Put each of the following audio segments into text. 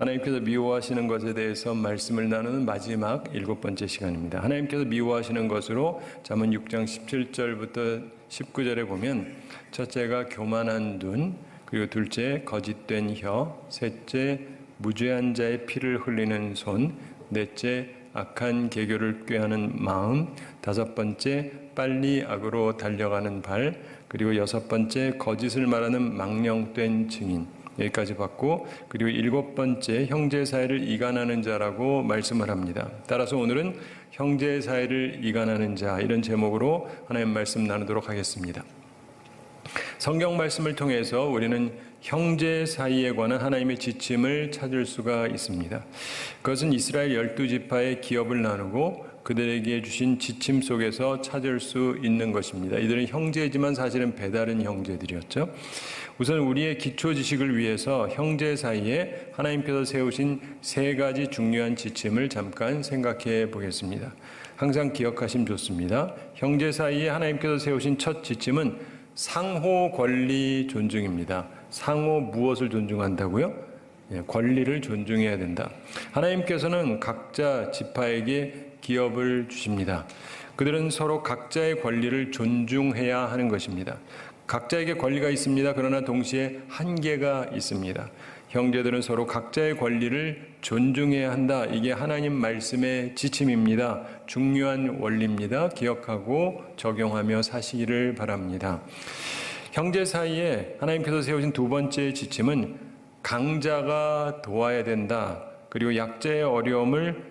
하나님께서 미워하시는 것에 대해서 말씀을 나누는 마지막 7번째 시간입니다. 하나님께서 미워하시는 것으로 잠언 6장 17절부터 19절에 보면 첫째가 교만한 눈, 그리고 둘째 거짓된 혀, 셋째 무죄한 자의 피를 흘리는 손, 넷째 악한 계교를 꾀하는 마음, 다섯 번째 빨리 악으로 달려가는 발, 그리고 여섯 번째 거짓을 말하는 망령된 증인, 여기까지 봤고, 그리고 일곱 번째 형제 사이를 이간하는 자라고 말씀을 합니다. 따라서 오늘은 형제 사이를 이간하는 자, 이런 제목으로 하나님 말씀 나누도록 하겠습니다. 성경 말씀을 통해서 우리는 형제 사이에 관한 하나님의 지침을 찾을 수가 있습니다. 그것은 이스라엘 12지파의 기업을 나누고 그들에게 주신 지침 속에서 찾을 수 있는 것입니다. 이들은 형제지만 사실은 배다른 형제들이었죠. 우선 우리의 기초 지식을 위해서 형제 사이에 하나님께서 세우신 세 가지 중요한 지침을 잠깐 생각해 보겠습니다. 항상 기억하시면 좋습니다. 형제 사이에 하나님께서 세우신 첫 지침은 상호 권리 존중입니다. 상호 무엇을 존중한다고요? 권리를 존중해야 된다. 하나님께서는 각자 지파에게 기업을 주십니다. 그들은 서로 각자의 권리를 존중해야 하는 것입니다. 각자에게 권리가 있습니다. 그러나 동시에 한계가 있습니다. 형제들은 서로 각자의 권리를 존중해야 한다. 이게 하나님 말씀의 지침입니다. 중요한 원리입니다. 기억하고 적용하며 사시기를 바랍니다. 형제 사이에 하나님께서 세우신 두 번째 지침은 강자가 도와야 된다. 그리고 약자의 어려움을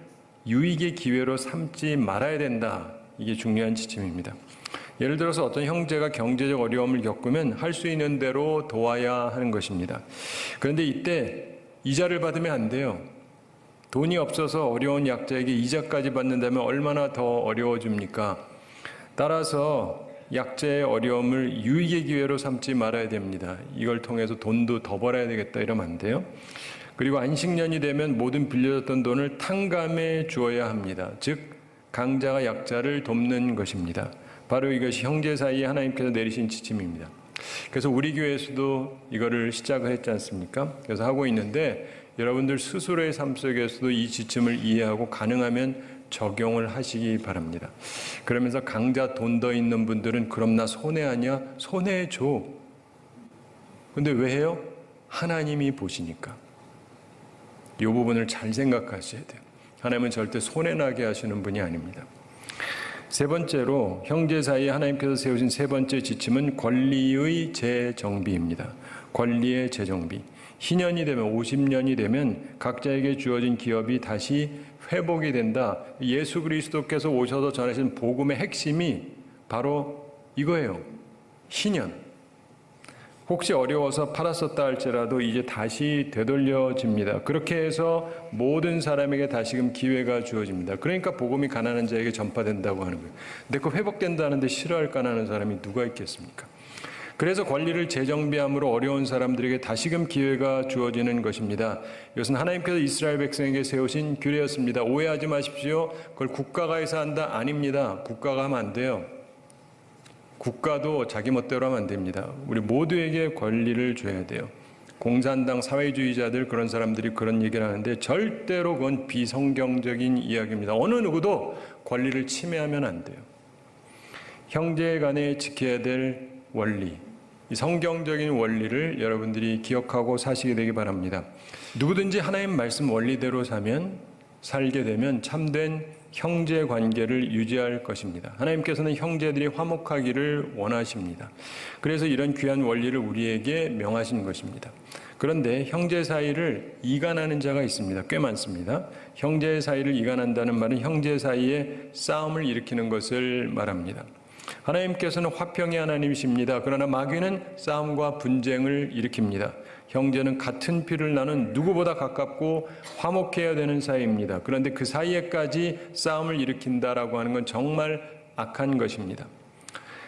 유익의 기회로 삼지 말아야 된다. 이게 중요한 지침입니다. 예를 들어서 어떤 형제가 경제적 어려움을 겪으면 할 수 있는 대로 도와야 하는 것입니다. 그런데 이때 이자를 받으면 안 돼요. 돈이 없어서 어려운 약자에게 이자까지 받는다면 얼마나 더 어려워집니까? 따라서 약자의 어려움을 유익의 기회로 삼지 말아야 됩니다. 이걸 통해서 돈도 더 벌어야 되겠다 이러면 안 돼요. 그리고 안식년이 되면 모든 빌려줬던 돈을 탕감해 주어야 합니다. 즉 강자가 약자를 돕는 것입니다. 바로 이것이 형제 사이에 하나님께서 내리신 지침입니다. 그래서 우리 교회에서도 이거를 시작을 했지 않습니까? 그래서 하고 있는데 여러분들 스스로의 삶 속에서도 이 지침을 이해하고 가능하면 적용을 하시기 바랍니다. 그러면서 강자 돈 더 있는 분들은 그럼 나 손해하냐? 손해줘. 근데 왜 해요? 하나님이 보시니까. 이 부분을 잘 생각하셔야 돼요. 하나님은 절대 손해나게 하시는 분이 아닙니다. 세 번째로 형제 사이에 하나님께서 세우신 세 번째 지침은 권리의 재정비입니다. 권리의 재정비. 희년이 되면 50년이 되면 각자에게 주어진 기업이 다시 회복이 된다. 예수 그리스도께서 오셔서 전하신 복음의 핵심이 바로 이거예요. 희년. 혹시 어려워서 팔았었다 할지라도 이제 다시 되돌려집니다. 그렇게 해서 모든 사람에게 다시금 기회가 주어집니다. 그러니까 복음이 가난한 자에게 전파된다고 하는 거예요. 근데 그 회복된다는데 싫어할까 하는 사람이 누가 있겠습니까? 그래서 권리를 재정비함으로 어려운 사람들에게 다시금 기회가 주어지는 것입니다. 이것은 하나님께서 이스라엘 백성에게 세우신 규례였습니다. 오해하지 마십시오. 그걸 국가가 해서 한다? 아닙니다. 국가가 하면 안 돼요. 국가도 자기 멋대로 하면 안 됩니다. 우리 모두에게 권리를 줘야 돼요. 공산당 사회주의자들 그런 사람들이 그런 얘기를 하는데 절대로 그건 비성경적인 이야기입니다. 어느 누구도 권리를 침해하면 안 돼요. 형제 간에 지켜야 될 원리, 이 성경적인 원리를 여러분들이 기억하고 사시게 되기 바랍니다. 누구든지 하나님 말씀 원리대로 살게 되면 참된 형제 관계를 유지할 것입니다. 하나님께서는 형제들이 화목하기를 원하십니다. 그래서 이런 귀한 원리를 우리에게 명하신 것입니다. 그런데 형제 사이를 이간하는 자가 있습니다. 꽤 많습니다. 형제 사이를 이간한다는 말은 형제 사이에 싸움을 일으키는 것을 말합니다. 하나님께서는 화평의 하나님이십니다. 그러나 마귀는 싸움과 분쟁을 일으킵니다. 형제는 같은 피를 나눈 누구보다 가깝고 화목해야 되는 사이입니다. 그런데 그 사이에까지 싸움을 일으킨다라고 하는 건 정말 악한 것입니다.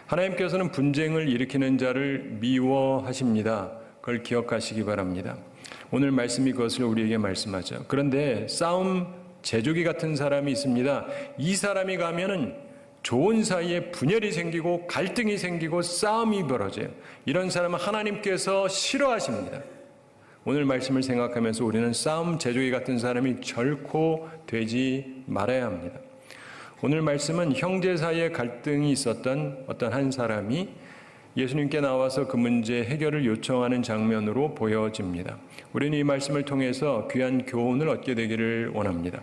하나님께서는 분쟁을 일으키는 자를 미워하십니다. 그걸 기억하시기 바랍니다. 오늘 말씀이 그것을 우리에게 말씀하죠. 그런데 싸움 제조기 같은 사람이 있습니다. 이 사람이 가면은 좋은 사이에 분열이 생기고 갈등이 생기고 싸움이 벌어져요. 이런 사람은 하나님께서 싫어하십니다. 오늘 말씀을 생각하면서 우리는 싸움 제조기 같은 사람이 결코 되지 말아야 합니다. 오늘 말씀은 형제 사이에 갈등이 있었던 어떤 한 사람이 예수님께 나와서 그 문제 해결을 요청하는 장면으로 보여집니다. 우리는 이 말씀을 통해서 귀한 교훈을 얻게 되기를 원합니다.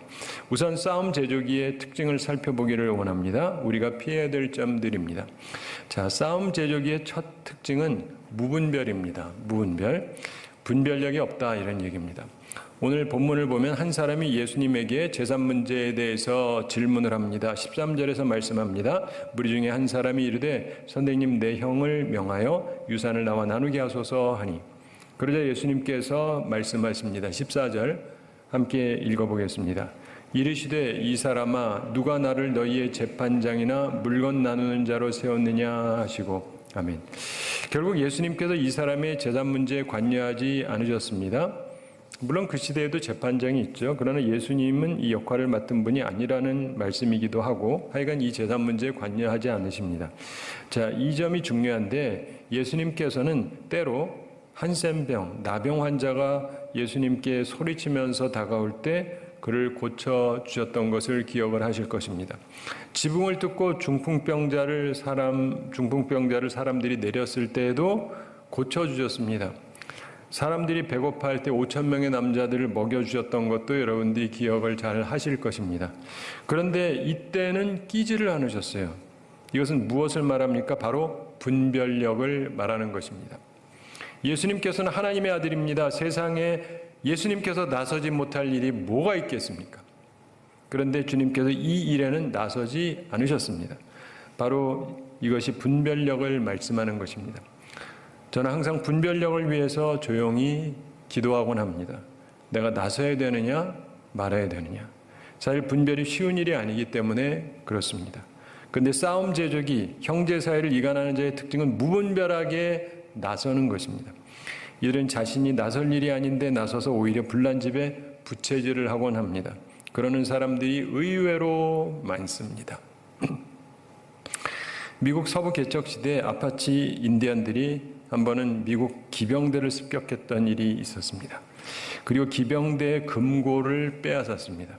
우선 싸움 제조기의 특징을 살펴보기를 원합니다. 우리가 피해야 될 점들입니다. 자, 싸움 제조기의 첫 특징은 무분별입니다. 무분별. 분별력이 없다, 이런 얘기입니다. 오늘 본문을 보면 한 사람이 예수님에게 재산 문제에 대해서 질문을 합니다. 13절에서 말씀합니다. 무리 중에 한 사람이 이르되 선생님, 내 형을 명하여 유산을 나와 나누게 하소서 하니, 그러자 예수님께서 말씀하십니다. 14절 함께 읽어보겠습니다. 이르시되 이 사람아, 누가 나를 너희의 재판장이나 물건 나누는 자로 세웠느냐 하시고. 아멘. 결국 예수님께서 이 사람의 재산 문제에 관여하지 않으셨습니다. 물론 그 시대에도 재판장이 있죠. 그러나 예수님은 이 역할을 맡은 분이 아니라는 말씀이기도 하고, 하여간 이 재산 문제에 관여하지 않으십니다. 자, 이 점이 중요한데, 예수님께서는 때로 한센병, 나병 환자가 예수님께 소리치면서 다가올 때 그를 고쳐주셨던 것을 기억을 하실 것입니다. 지붕을 뜯고 중풍병자를 사람들이 내렸을 때에도 고쳐주셨습니다. 사람들이 배고파할 때 5,000명의 남자들을 먹여주셨던 것도 여러분들이 기억을 잘 하실 것입니다. 그런데 이때는 끼지를 않으셨어요. 이것은 무엇을 말합니까? 바로 분별력을 말하는 것입니다. 예수님께서는 하나님의 아들입니다. 세상에 예수님께서 나서지 못할 일이 뭐가 있겠습니까? 그런데 주님께서 이 일에는 나서지 않으셨습니다. 바로 이것이 분별력을 말씀하는 것입니다. 저는 항상 분별력을 위해서 조용히 기도하곤 합니다. 내가 나서야 되느냐 말아야 되느냐. 사실 분별이 쉬운 일이 아니기 때문에 그렇습니다. 그런데 싸움 제조기, 형제 사이를 이간하는 자의 특징은 무분별하게 나서는 것입니다. 이들은 자신이 나설 일이 아닌데 나서서 오히려 분란집에 부채질을 하곤 합니다. 그러는 사람들이 의외로 많습니다. 미국 서부 개척 시대 아파치 인디언들이 한 번은 미국 기병대를 습격했던 일이 있었습니다. 그리고 기병대의 금고를 빼앗았습니다.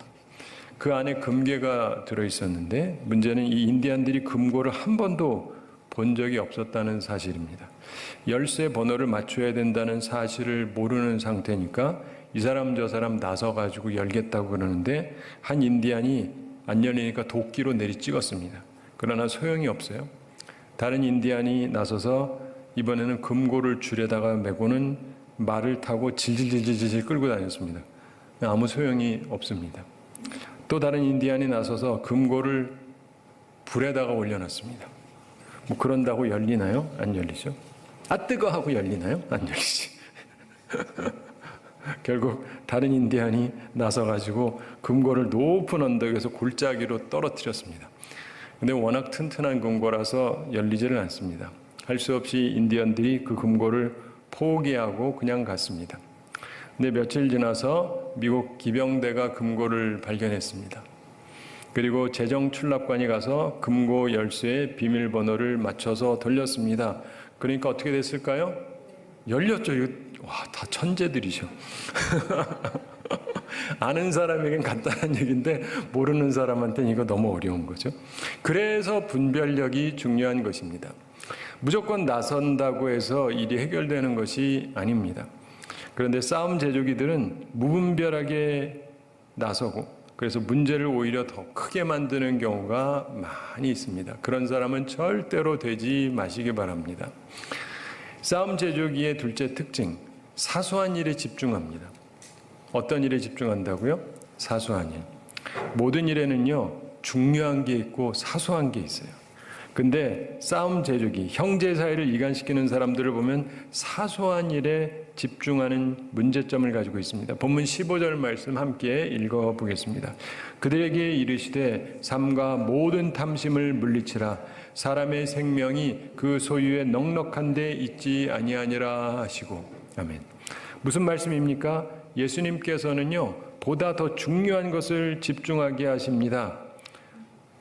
그 안에 금괴가 들어있었는데 문제는 이 인디언들이 금고를 한 번도 본 적이 없었다는 사실입니다. 열쇠 번호를 맞춰야 된다는 사실을 모르는 상태니까 이 사람 저 사람 나서가지고 열겠다고 그러는데 한 인디안이 안 열리니까 도끼로 내리 찍었습니다. 그러나 소용이 없어요. 다른 인디안이 나서서 이번에는 금고를 줄에다가 메고는 말을 타고 질질질질 끌고 다녔습니다. 아무 소용이 없습니다. 또 다른 인디안이 나서서 금고를 불에다가 올려놨습니다. 뭐 그런다고 열리나요? 안 열리죠. 아 뜨거 하고 열리나요? 안 열리지. 결국 다른 인디안이 나서가지고 금고를 높은 언덕에서 골짜기로 떨어뜨렸습니다. 근데 워낙 튼튼한 금고라서 열리지를 않습니다. 할 수 없이 인디언들이 그 금고를 포기하고 그냥 갔습니다. 근데 며칠 지나서 미국 기병대가 금고를 발견했습니다. 그리고 재정출납관이 가서 금고 열쇠의 비밀번호를 맞춰서 돌렸습니다. 그러니까 어떻게 됐을까요? 열렸죠. 와, 다 천재들이죠. 아는 사람에겐 간단한 얘기인데 모르는 사람한테는 이거 너무 어려운 거죠. 그래서 분별력이 중요한 것입니다. 무조건 나선다고 해서 일이 해결되는 것이 아닙니다. 그런데 싸움 제조기들은 무분별하게 나서고 그래서 문제를 오히려 더 크게 만드는 경우가 많이 있습니다. 그런 사람은 절대로 되지 마시기 바랍니다. 싸움 제조기의 둘째 특징, 사소한 일에 집중합니다. 어떤 일에 집중한다고요? 사소한 일. 모든 일에는요, 중요한 게 있고 사소한 게 있어요. 근데 싸움 제조기, 형제 사이를 이간시키는 사람들을 보면 사소한 일에 집중하는 문제점을 가지고 있습니다. 본문 15절 말씀 함께 읽어보겠습니다. 그들에게 이르시되 삼가 모든 탐심을 물리치라. 사람의 생명이 그 소유에 넉넉한 데 있지 아니하니라 하시고. 아멘. 무슨 말씀입니까? 예수님께서는요, 보다 더 중요한 것을 집중하게 하십니다.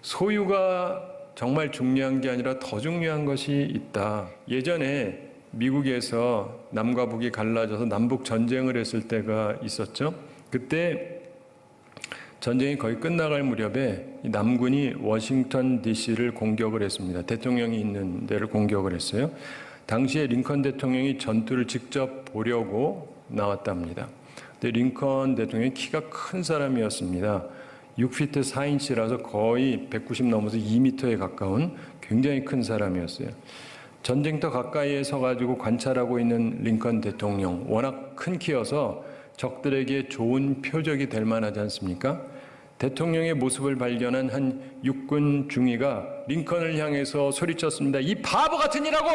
소유가 정말 중요한 게 아니라 더 중요한 것이 있다. 예전에 미국에서 남과 북이 갈라져서 남북 전쟁을 했을 때가 있었죠. 그때 전쟁이 거의 끝나갈 무렵에 남군이 워싱턴 DC를 공격을 했습니다. 대통령이 있는 데를 공격을 했어요. 당시에 링컨 대통령이 전투를 직접 보려고 나왔답니다. 근데 링컨 대통령이 키가 큰 사람이었습니다. 6피트 4인치라서 거의 190 넘어서 2m에 가까운 굉장히 큰 사람이었어요. 전쟁터 가까이에 서가지고 관찰하고 있는 링컨 대통령, 워낙 큰 키여서 적들에게 좋은 표적이 될 만하지 않습니까? 대통령의 모습을 발견한 한 육군 중위가 링컨을 향해서 소리쳤습니다. 이 바보 같은 이라고!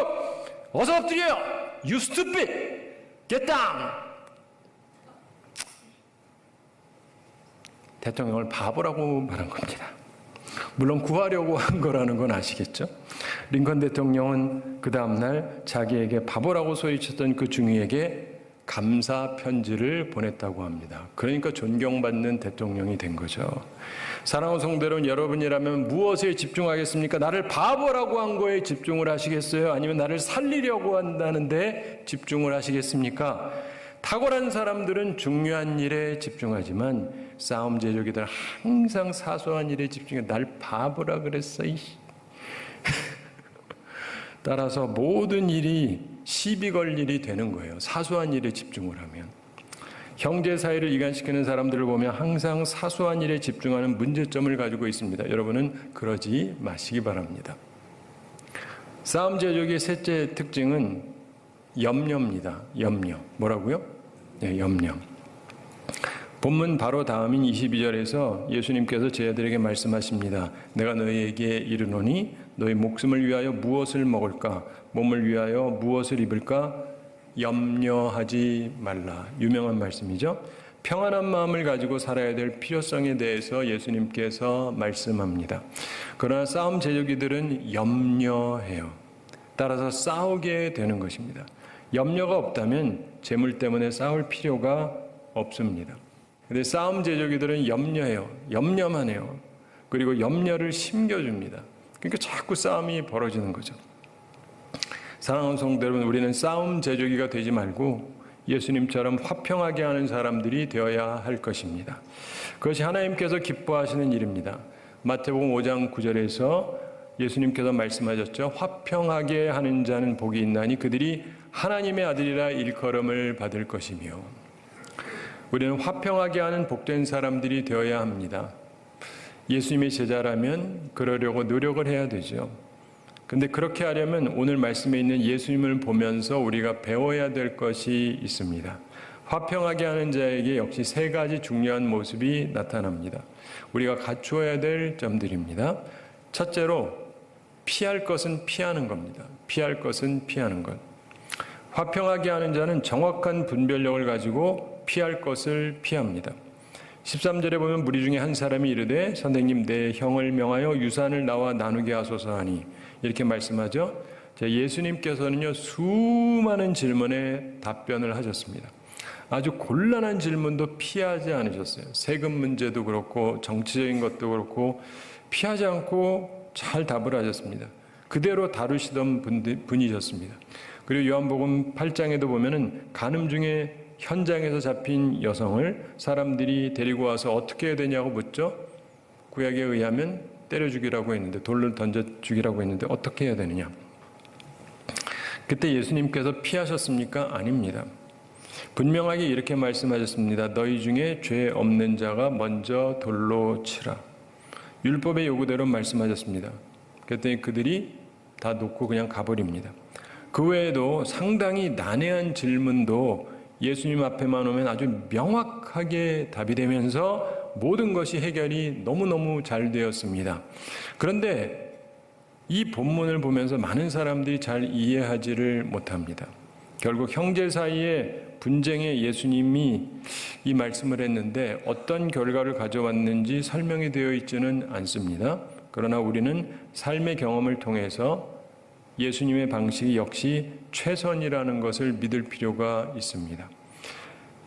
어서 엎드려요! You stupid! Get down! 대통령을 바보라고 말한 겁니다. 물론 구하려고 한 거라는 건 아시겠죠? 링컨 대통령은 그 다음날 자기에게 바보라고 소리쳤던 그 중위에게 감사 편지를 보냈다고 합니다. 그러니까 존경받는 대통령이 된 거죠. 사랑하는 성도 여러분, 여러분이라면 무엇에 집중하겠습니까? 나를 바보라고 한 거에 집중을 하시겠어요? 아니면 나를 살리려고 한다는데 집중을 하시겠습니까? 탁월한 사람들은 중요한 일에 집중하지만 싸움 제조기들 항상 사소한 일에 집중해. 날 바보라 그랬어. 따라서 모든 일이 시비 걸 일이 되는 거예요. 사소한 일에 집중을 하면. 형제 사이를 이간시키는 사람들을 보면 항상 사소한 일에 집중하는 문제점을 가지고 있습니다. 여러분은 그러지 마시기 바랍니다. 싸움 제조기의 셋째 특징은 염려입니다. 염려. 뭐라고요? 네, 염려. 본문 바로 다음인 22절에서 예수님께서 제 아들에게 말씀하십니다. 내가 너희에게 이르노니 너희 목숨을 위하여 무엇을 먹을까? 몸을 위하여 무엇을 입을까? 염려하지 말라. 유명한 말씀이죠. 평안한 마음을 가지고 살아야 될 필요성에 대해서 예수님께서 말씀합니다. 그러나 싸움 제조기들은 염려해요. 따라서 싸우게 되는 것입니다. 염려가 없다면 재물 때문에 싸울 필요가 없습니다. 근데 싸움 제조기들은 염려해요. 염려만 해요. 그리고 염려를 심겨줍니다. 그러니까 자꾸 싸움이 벌어지는 거죠. 사랑하는 성도 여러분, 우리는 싸움 제조기가 되지 말고 예수님처럼 화평하게 하는 사람들이 되어야 할 것입니다. 그것이 하나님께서 기뻐하시는 일입니다. 마태복음 5장 9절에서 예수님께서 말씀하셨죠. 화평하게 하는 자는 복이 있나니 그들이 하나님의 아들이라 일컬음을 받을 것이며. 우리는 화평하게 하는 복된 사람들이 되어야 합니다. 예수님의 제자라면 그러려고 노력을 해야 되죠. 근데 그렇게 하려면 오늘 말씀에 있는 예수님을 보면서 우리가 배워야 될 것이 있습니다. 화평하게 하는 자에게 역시 세 가지 중요한 모습이 나타납니다. 우리가 갖추어야 될 점들입니다. 첫째로 피할 것은 피하는 겁니다. 피할 것은 피하는 것. 화평하게 하는 자는 정확한 분별력을 가지고 피할 것을 피합니다. 13절에 보면 무리 중에 한 사람이 이르되 선생님 내 형을 명하여 유산을 나와 나누게 하소서 하니 이렇게 말씀하죠. 예수님께서는요 수많은 질문에 답변을 하셨습니다. 아주 곤란한 질문도 피하지 않으셨어요. 세금 문제도 그렇고 정치적인 것도 그렇고 피하지 않고 잘 답을 하셨습니다. 그대로 다루시던 분이셨습니다. 그리고 요한복음 8장에도 보면은 간음 중에 현장에서 잡힌 여성을 사람들이 데리고 와서 어떻게 해야 되냐고 묻죠. 구약에 의하면 때려 죽이라고 했는데 돌을 던져 죽이라고 했는데 어떻게 해야 되느냐. 그때 예수님께서 피하셨습니까? 아닙니다. 분명하게 이렇게 말씀하셨습니다. 너희 중에 죄 없는 자가 먼저 돌로 치라. 율법의 요구대로 말씀하셨습니다. 그랬더니 그들이 다 놓고 그냥 가버립니다. 그 외에도 상당히 난해한 질문도 예수님 앞에만 오면 아주 명확하게 답이 되면서 모든 것이 해결이 너무너무 잘 되었습니다. 그런데 이 본문을 보면서 많은 사람들이 잘 이해하지를 못합니다. 결국 형제 사이의 분쟁에 예수님이 이 말씀을 했는데 어떤 결과를 가져왔는지 설명이 되어 있지는 않습니다. 그러나 우리는 삶의 경험을 통해서 예수님의 방식이 역시 최선이라는 것을 믿을 필요가 있습니다.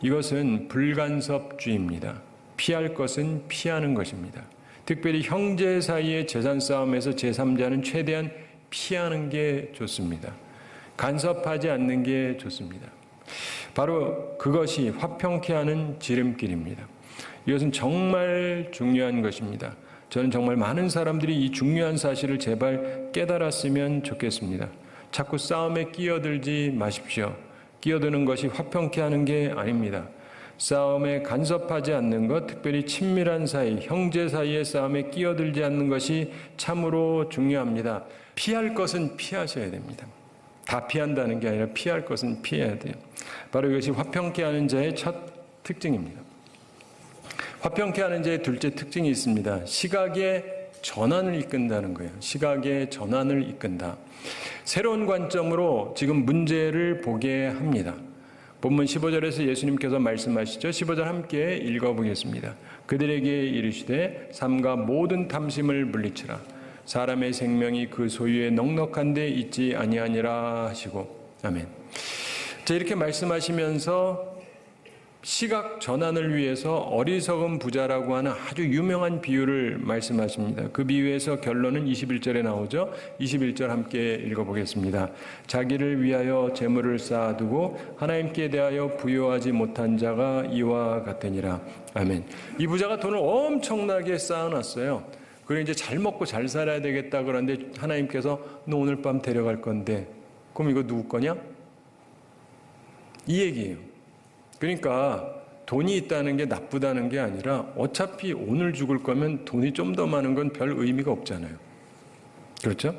이것은 불간섭주의입니다. 피할 것은 피하는 것입니다. 특별히 형제 사이의 재산 싸움에서 제3자는 최대한 피하는 게 좋습니다. 간섭하지 않는 게 좋습니다. 바로 그것이 화평케 하는 지름길입니다. 이것은 정말 중요한 것입니다. 저는 정말 많은 사람들이 이 중요한 사실을 제발 깨달았으면 좋겠습니다. 자꾸 싸움에 끼어들지 마십시오. 끼어드는 것이 화평케 하는 게 아닙니다. 싸움에 간섭하지 않는 것, 특별히 친밀한 사이, 형제 사이의 싸움에 끼어들지 않는 것이 참으로 중요합니다. 피할 것은 피하셔야 됩니다. 다 피한다는 게 아니라 피할 것은 피해야 돼요. 바로 이것이 화평케 하는 자의 첫 특징입니다. 화평케 하는 자의 둘째 특징이 있습니다. 시각의 전환을 이끈다는 거예요. 시각의 전환을 이끈다. 새로운 관점으로 지금 문제를 보게 합니다. 본문 15절에서 예수님께서 말씀하시죠. 15절 함께 읽어보겠습니다. 그들에게 이르시되 삼가 모든 탐심을 물리치라. 사람의 생명이 그 소유에 넉넉한 데 있지 아니하니라 하시고. 아멘. 자, 이렇게 말씀하시면서 시각 전환을 위해서 어리석은 부자라고 하는 아주 유명한 비유를 말씀하십니다. 그 비유에서 결론은 21절에 나오죠. 21절 함께 읽어보겠습니다. 자기를 위하여 재물을 쌓아두고 하나님께 대하여 부요하지 못한 자가 이와 같으니라. 아멘. 이 부자가 돈을 엄청나게 쌓아놨어요. 그리고 이제 잘 먹고 잘 살아야 되겠다 그러는데 하나님께서 너 오늘 밤 데려갈 건데 그럼 이거 누구 거냐? 이 얘기예요. 그러니까 돈이 있다는 게 나쁘다는 게 아니라 어차피 오늘 죽을 거면 돈이 좀 더 많은 건 별 의미가 없잖아요. 그렇죠?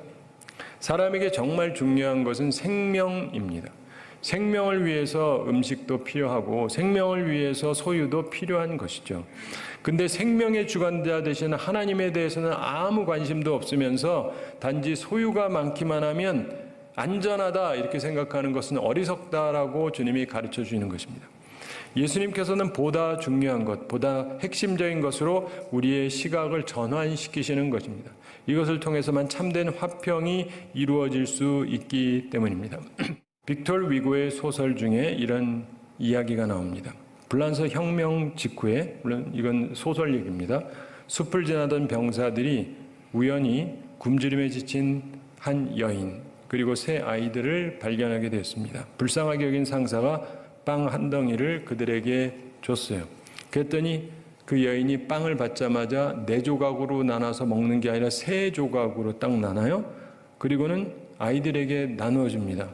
사람에게 정말 중요한 것은 생명입니다. 생명을 위해서 음식도 필요하고 생명을 위해서 소유도 필요한 것이죠. 근데 생명의 주관자 되시는 하나님에 대해서는 아무 관심도 없으면서 단지 소유가 많기만 하면 안전하다 이렇게 생각하는 것은 어리석다라고 주님이 가르쳐 주시는 것입니다. 예수님께서는 보다 중요한 것, 보다 핵심적인 것으로 우리의 시각을 전환시키시는 것입니다. 이것을 통해서만 참된 화평이 이루어질 수 있기 때문입니다. 빅토르 위고의 소설 중에 이런 이야기가 나옵니다. 불란서 혁명 직후에, 물론 이건 소설 얘기입니다. 숲을 지나던 병사들이 우연히 굶주림에 지친 한 여인 그리고 세 아이들을 발견하게 되었습니다. 불쌍하게 여긴 상사가 빵 한 덩이를 그들에게 줬어요. 그랬더니 그 여인이 빵을 받자마자 4조각으로 나눠서 먹는 게 아니라 3조각으로 딱 나눠요. 그리고는 아이들에게 나누어 줍니다.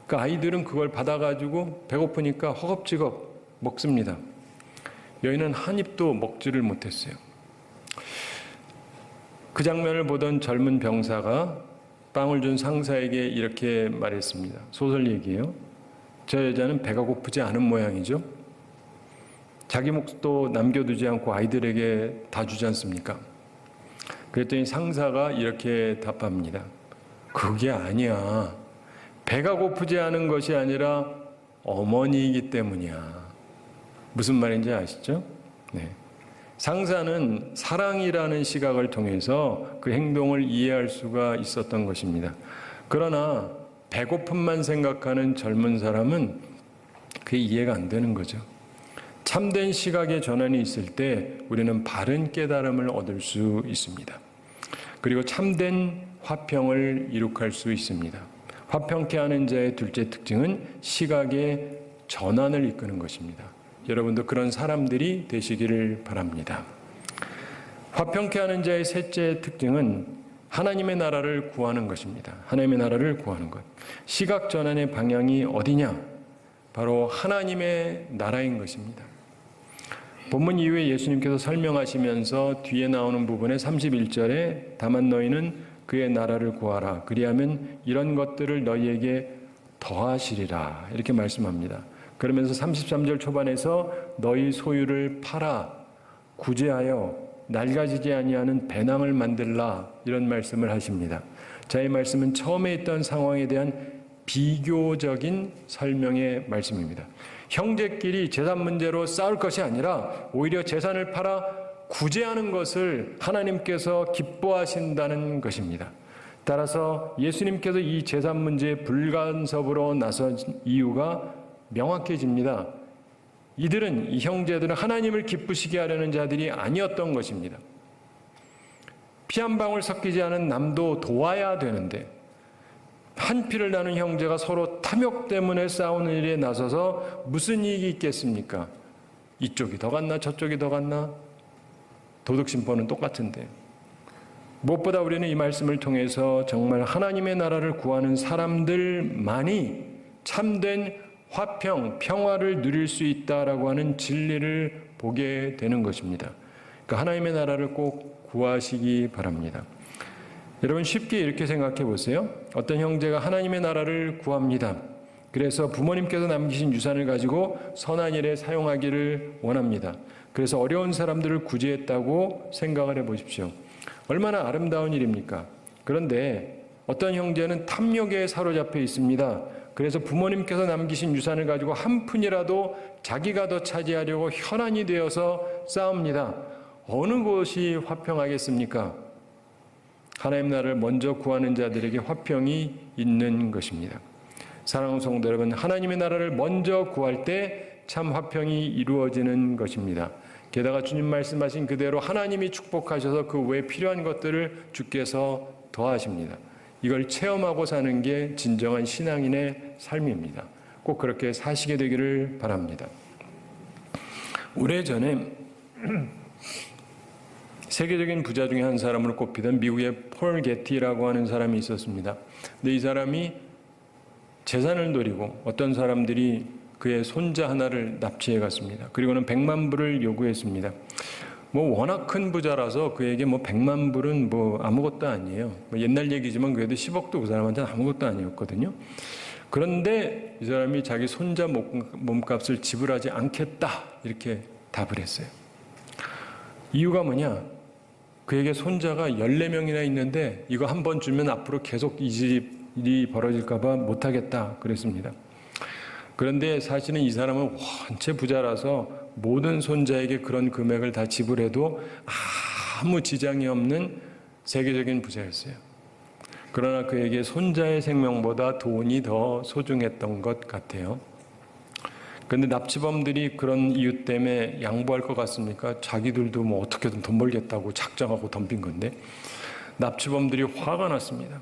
그 아이들은 그걸 받아가지고 배고프니까 허겁지겁 먹습니다. 여인은 한 입도 먹지를 못했어요. 그 장면을 보던 젊은 병사가 빵을 준 상사에게 이렇게 말했습니다. 소설 얘기예요. 저 여자는 배가 고프지 않은 모양이죠. 자기 몫도 남겨두지 않고 아이들에게 다 주지 않습니까? 그랬더니 상사가 이렇게 답합니다. 그게 아니야. 배가 고프지 않은 것이 아니라 어머니이기 때문이야. 무슨 말인지 아시죠? 네. 상사는 사랑이라는 시각을 통해서 그 행동을 이해할 수가 있었던 것입니다. 그러나 배고픔만 생각하는 젊은 사람은 그게 이해가 안 되는 거죠. 참된 시각의 전환이 있을 때 우리는 바른 깨달음을 얻을 수 있습니다. 그리고 참된 화평을 이룩할 수 있습니다. 화평케 하는 자의 둘째 특징은 시각의 전환을 이끄는 것입니다. 여러분도 그런 사람들이 되시기를 바랍니다. 화평케 하는 자의 셋째 특징은 하나님의 나라를 구하는 것입니다. 하나님의 나라를 구하는 것. 시각 전환의 방향이 어디냐? 바로 하나님의 나라인 것입니다. 본문 이후에 예수님께서 설명하시면서 뒤에 나오는 부분에 31절에 다만 너희는 그의 나라를 구하라. 그리하면 이런 것들을 너희에게 더하시리라. 이렇게 말씀합니다. 그러면서 33절 초반에서 너희 소유를 팔아 구제하여 낡아지지 아니하는 배낭을 만들라 이런 말씀을 하십니다. 자, 이 말씀은 처음에 있던 상황에 대한 비교적인 설명의 말씀입니다. 형제끼리 재산 문제로 싸울 것이 아니라 오히려 재산을 팔아 구제하는 것을 하나님께서 기뻐하신다는 것입니다. 따라서 예수님께서 이 재산 문제에 불간섭으로 나선 이유가 명확해집니다. 이 형제들은 하나님을 기쁘시게 하려는 자들이 아니었던 것입니다. 피 한 방울 섞이지 않은 남도 도와야 되는데 한 피를 나눈 형제가 서로 탐욕 때문에 싸우는 일에 나서서 무슨 이익이 있겠습니까? 이쪽이 더 갔나 저쪽이 더 갔나? 도덕심보는 똑같은데. 무엇보다 우리는 이 말씀을 통해서 정말 하나님의 나라를 구하는 사람들만이 참된 화평, 평화를 누릴 수 있다라고 하는 진리를 보게 되는 것입니다. 그러니까 하나님의 나라를 꼭 구하시기 바랍니다. 여러분 쉽게 이렇게 생각해 보세요. 어떤 형제가 하나님의 나라를 구합니다. 그래서 부모님께서 남기신 유산을 가지고 선한 일에 사용하기를 원합니다. 그래서 어려운 사람들을 구제했다고 생각을 해 보십시오. 얼마나 아름다운 일입니까? 그런데 어떤 형제는 탐욕에 사로잡혀 있습니다. 그래서 부모님께서 남기신 유산을 가지고 한 푼이라도 자기가 더 차지하려고 혈안이 되어서 싸웁니다. 어느 곳이 화평하겠습니까? 하나님 나라를 먼저 구하는 자들에게 화평이 있는 것입니다. 사랑하는 성도 여러분, 하나님의 나라를 먼저 구할 때 참 화평이 이루어지는 것입니다. 게다가 주님 말씀하신 그대로 하나님이 축복하셔서 그 외에 필요한 것들을 주께서 더하십니다. 이걸 체험하고 사는 게 진정한 신앙인의 삶입니다. 꼭 그렇게 사시게 되기를 바랍니다. 오래전에 세계적인 부자 중에 한 사람으로 꼽히던 미국의 폴 게티라고 하는 사람이 있었습니다. 근데 이 사람이 재산을 노리고 어떤 사람들이 그의 손자 하나를 납치해 갔습니다. 그리고는 100만 불을 요구했습니다. 워낙 큰 부자라서 그에게 100만 불은 아무것도 아니에요. 옛날 얘기지만 그래도 10억도 그 사람한테는 아무것도 아니었거든요. 그런데 이 사람이 자기 손자 몸값을 지불하지 않겠다 이렇게 답을 했어요. 이유가 뭐냐? 그에게 손자가 14명이나 있는데 이거 한 번 주면 앞으로 계속 이 일이 벌어질까 봐 못하겠다 그랬습니다. 그런데 사실은 이 사람은 원체 부자라서 모든 손자에게 그런 금액을 다 지불해도 아무 지장이 없는 세계적인 부자였어요. 그러나 그에게 손자의 생명보다 돈이 더 소중했던 것 같아요. 그런데 납치범들이 그런 이유 때문에 양보할 것 같습니까? 자기들도 어떻게든 돈 벌겠다고 작정하고 덤빈 건데 납치범들이 화가 났습니다.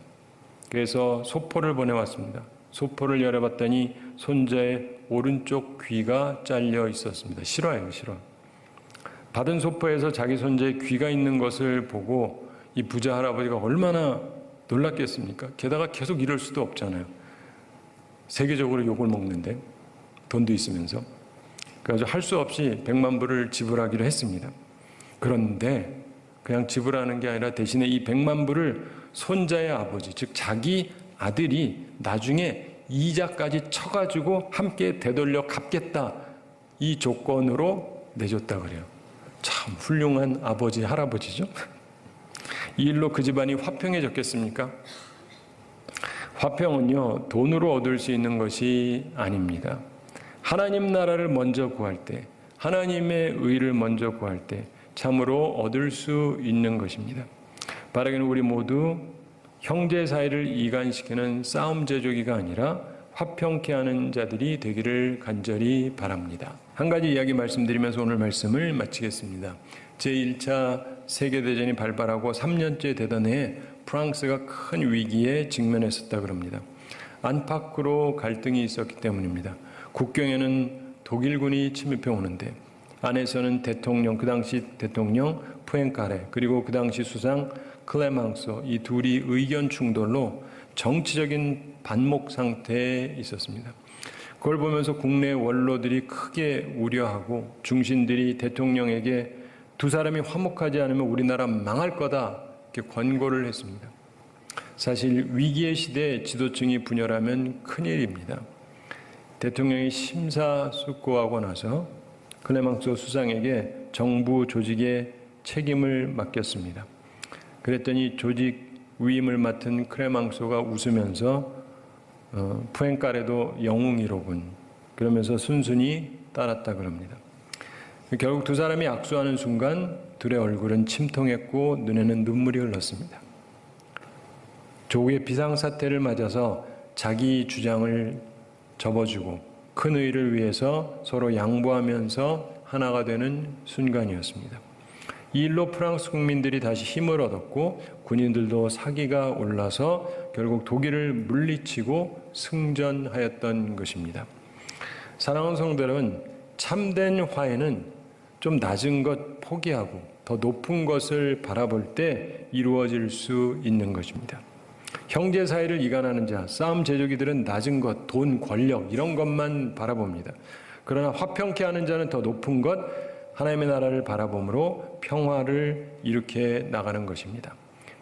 그래서 소포를 보내왔습니다. 소포를 열어봤더니 손자의 오른쪽 귀가 잘려 있었습니다. 실화예요, 실화. 받은 소포에서 자기 손자의 귀가 있는 것을 보고 이 부자 할아버지가 얼마나 놀랐겠습니까? 게다가 계속 이럴 수도 없잖아요. 세계적으로 욕을 먹는데 돈도 있으면서. 그래서 할 수 없이 100만 불을 지불하기로 했습니다. 그런데 그냥 지불하는 게 아니라 대신에 이 100만 불을 손자의 아버지, 즉 자기 아들이 나중에 이자까지 쳐가지고 함께 되돌려 갚겠다 이 조건으로 내줬다 그래요. 참 훌륭한 아버지, 할아버지죠. 이 일로 그 집안이 화평해졌겠습니까? 화평은요, 돈으로 얻을 수 있는 것이 아닙니다. 하나님 나라를 먼저 구할 때, 하나님의 의를 먼저 구할 때 참으로 얻을 수 있는 것입니다. 바라기는 우리 모두 형제 사이를 이간시키는 싸움 제조기가 아니라 화평케 하는 자들이 되기를 간절히 바랍니다. 한 가지 이야기 말씀드리면서 오늘 말씀을 마치겠습니다. 제1차 세계대전이 발발하고 3년째 되던 해에 프랑스가 큰 위기에 직면했었다 그럽니다. 안팎으로 갈등이 있었기 때문입니다. 국경에는 독일군이 침입해 오는데 안에서는 대통령, 그 당시 대통령 푸엥카레 그리고 그 당시 수상 클레망소 이 둘이 의견 충돌로 정치적인 반목 상태에 있었습니다. 그걸 보면서 국내 원로들이 크게 우려하고 중신들이 대통령에게 두 사람이 화목하지 않으면 우리나라 망할 거다 이렇게 권고를 했습니다. 사실 위기의 시대에 지도층이 분열하면 큰일입니다. 대통령이 심사숙고하고 나서 클레망소 수상에게 정부 조직의 책임을 맡겼습니다. 그랬더니 조직 위임을 맡은 클레망소가 웃으면서 푸엥카레도 영웅이로군 그러면서 순순히 따랐다 그럽니다. 결국 두 사람이 악수하는 순간 둘의 얼굴은 침통했고 눈에는 눈물이 흘렀습니다. 조국의 비상사태를 맞아서 자기 주장을 접어주고 큰 의를 위해서 서로 양보하면서 하나가 되는 순간이었습니다. 이 일로 프랑스 국민들이 다시 힘을 얻었고 군인들도 사기가 올라서 결국 독일을 물리치고 승전하였던 것입니다. 사랑하는 성도 여러분, 참된 화해는 좀 낮은 것 포기하고 더 높은 것을 바라볼 때 이루어질 수 있는 것입니다. 형제 사이를 이간하는 자, 싸움 제조기들은 낮은 것, 돈, 권력 이런 것만 바라봅니다. 그러나 화평케 하는 자는 더 높은 것, 하나님의 나라를 바라봄으로 평화를 일으켜 나가는 것입니다.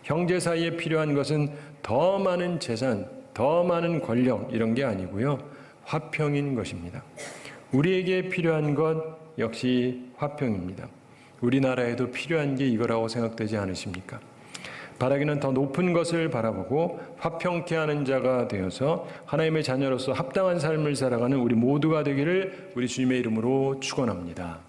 형제 사이에 필요한 것은 더 많은 재산, 더 많은 권력 이런 게 아니고요. 화평인 것입니다. 우리에게 필요한 것 역시 화평입니다. 우리나라에도 필요한 게 이거라고 생각되지 않으십니까? 바라기는 더 높은 것을 바라보고 화평케 하는 자가 되어서 하나님의 자녀로서 합당한 삶을 살아가는 우리 모두가 되기를 우리 주님의 이름으로 축원합니다.